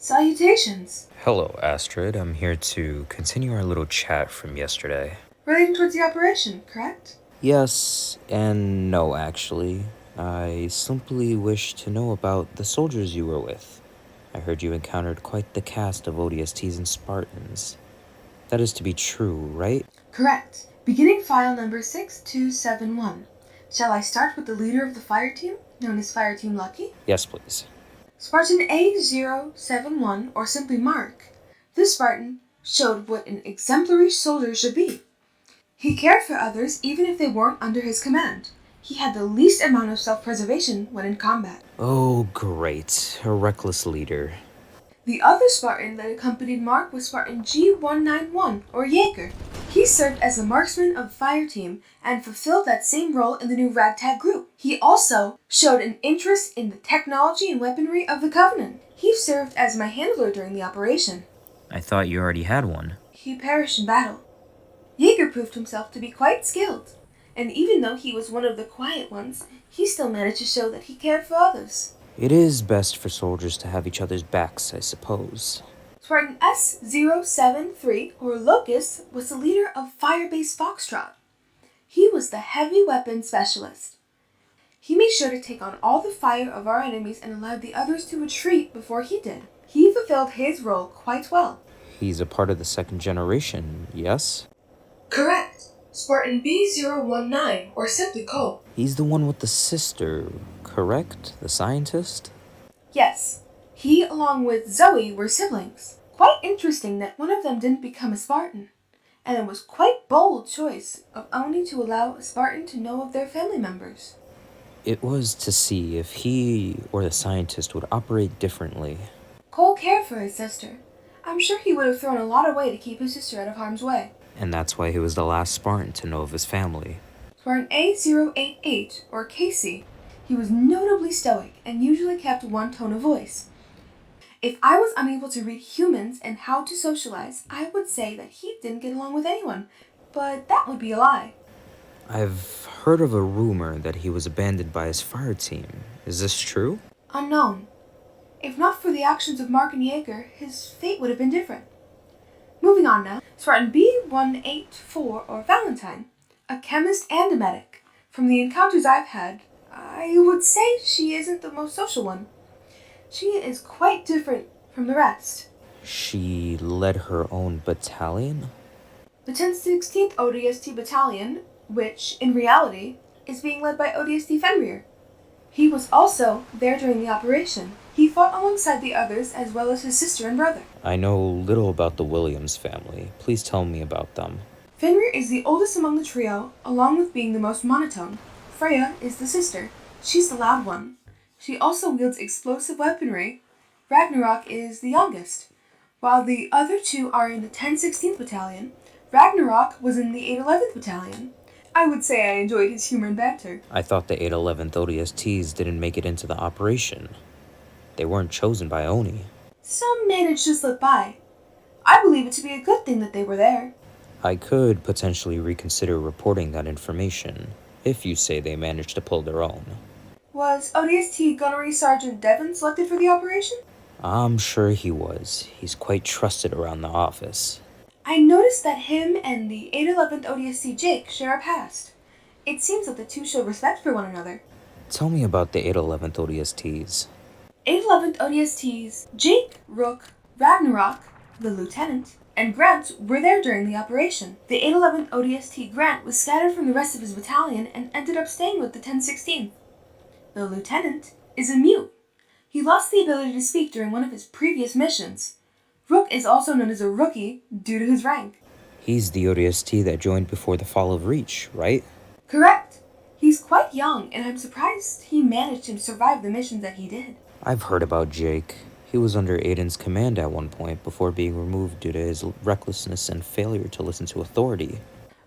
Salutations! Hello, Astrid. I'm here to continue our little chat from yesterday. Relating towards the operation, correct? Yes and no, actually. I simply wish to know about the soldiers you were with. I heard you encountered quite the cast of ODSTs and Spartans. That is to be true, right? Correct. Beginning file number 6271. Shall I start with the leader of the Fireteam, known as Fireteam Lucky? Yes, please. Spartan A071, or simply Mark. This Spartan showed what an exemplary soldier should be. He cared for others even if they weren't under his command. He had the least amount of self-preservation when in combat. Oh, great. A reckless leader. The other Spartan that accompanied Mark was Spartan G191, or Jaeger. He served as the marksman of Fireteam and fulfilled that same role in the new ragtag group. He also showed an interest in the technology and weaponry of the Covenant. He served as my handler during the operation. I thought you already had one. He perished in battle. Jaeger proved himself to be quite skilled, and even though he was one of the quiet ones, he still managed to show that he cared for others. It is best for soldiers to have each other's backs, I suppose. Spartan S073, or Locust, was the leader of Fire-based Foxtrot. He was the heavy weapons specialist. He made sure to take on all the fire of our enemies and allowed the others to retreat before he did. He fulfilled his role quite well. He's a part of the second generation, yes? Correct. Spartan B019, or simply Cole. He's the one with the sister, correct? The scientist? Yes. He, along with Zoe, were siblings. Quite interesting that one of them didn't become a Spartan. And it was quite bold choice of ONI to allow a Spartan to know of their family members. It was to see if he or the scientist would operate differently. Cole cared for his sister. I'm sure he would have thrown a lot away to keep his sister out of harm's way. And that's why he was the last Spartan to know of his family. Spartan A088, or Casey, he was notably stoic and usually kept one tone of voice. If I was unable to read humans and how to socialize, I would say that he didn't get along with anyone, but that would be a lie. I've heard of a rumor that he was abandoned by his fire team. Is this true? Unknown. If not for the actions of Mark and Jaeger, his fate would have been different. Moving on now, Spartan B184, or Valentine, a chemist and a medic. From the encounters I've had, I would say she isn't the most social one. She is quite different from the rest. She led her own battalion? The 1016th ODST Battalion, which, in reality, is being led by ODST Fenrir. He was also there during the operation. He fought alongside the others as well as his sister and brother. I know little about the Williams family. Please tell me about them. Fenrir is the oldest among the trio, along with being the most monotone. Freya is the sister. She's the loud one. She also wields explosive weaponry. Ragnarok is the youngest. While the other two are in the 1016th Battalion, Ragnarok was in the 811th Battalion. I would say I enjoyed his humor and banter. I thought the 811th ODSTs didn't make it into the operation. They weren't chosen by ONI. Some managed to slip by. I believe it to be a good thing that they were there. I could potentially reconsider reporting that information, if you say they managed to pull their own. Was ODST Gunnery Sergeant Devon selected for the operation? I'm sure he was. He's quite trusted around the office. I noticed that him and the 811th ODST Jake share a past. It seems that the two show respect for one another. Tell me about the 811th ODSTs. 811th ODSTs Jake, Rook, Ragnarok, the lieutenant, and Grant were there during the operation. The 811th ODST Grant was scattered from the rest of his battalion and ended up staying with the 1016th. The lieutenant is a mute. He lost the ability to speak during one of his previous missions. Rook is also known as a rookie due to his rank. He's the ODST that joined before the fall of Reach, right? Correct. He's quite young, and I'm surprised he managed to survive the missions that he did. I've heard about Jake. He was under Aiden's command at one point before being removed due to his recklessness and failure to listen to authority.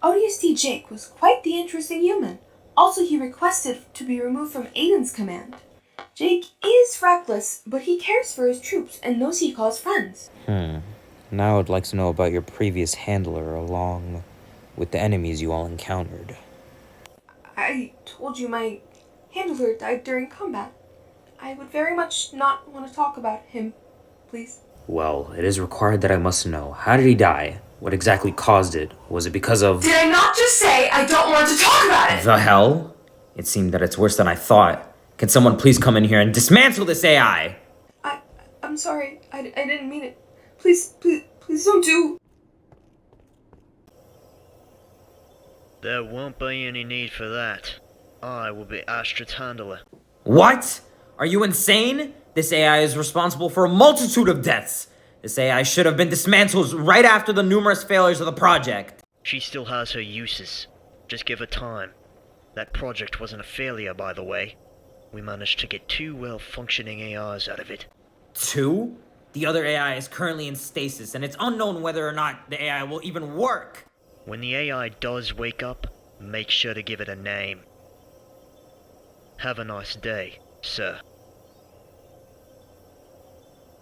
ODST Jake was quite the interesting human. Also, he requested to be removed from Aiden's command. Jake is reckless, but he cares for his troops and those he calls friends. Now I'd like to know about your previous handler along with the enemies you all encountered. I told you my handler died during combat. I would very much not want to talk about him please? Well, it is required that I must know. How did he die? What exactly caused it? Was it because of... Did I not just say I don't want to talk about it? The hell? It seemed that it's worse than I thought. Can someone please come in here and dismantle this AI? I'm sorry. I didn't mean it. Please don't do... There won't be any need for that. I will be Astra's handler. What? Are you insane? This AI is responsible for a multitude of deaths. This AI should have been dismantled right after the numerous failures of the project. She still has her uses. Just give her time. That project wasn't a failure, by the way. We managed to get 2 well-functioning AIs out of it. 2? The other AI is currently in stasis, and it's unknown whether or not the AI will even work. When the AI does wake up, make sure to give it a name. Have a nice day, sir.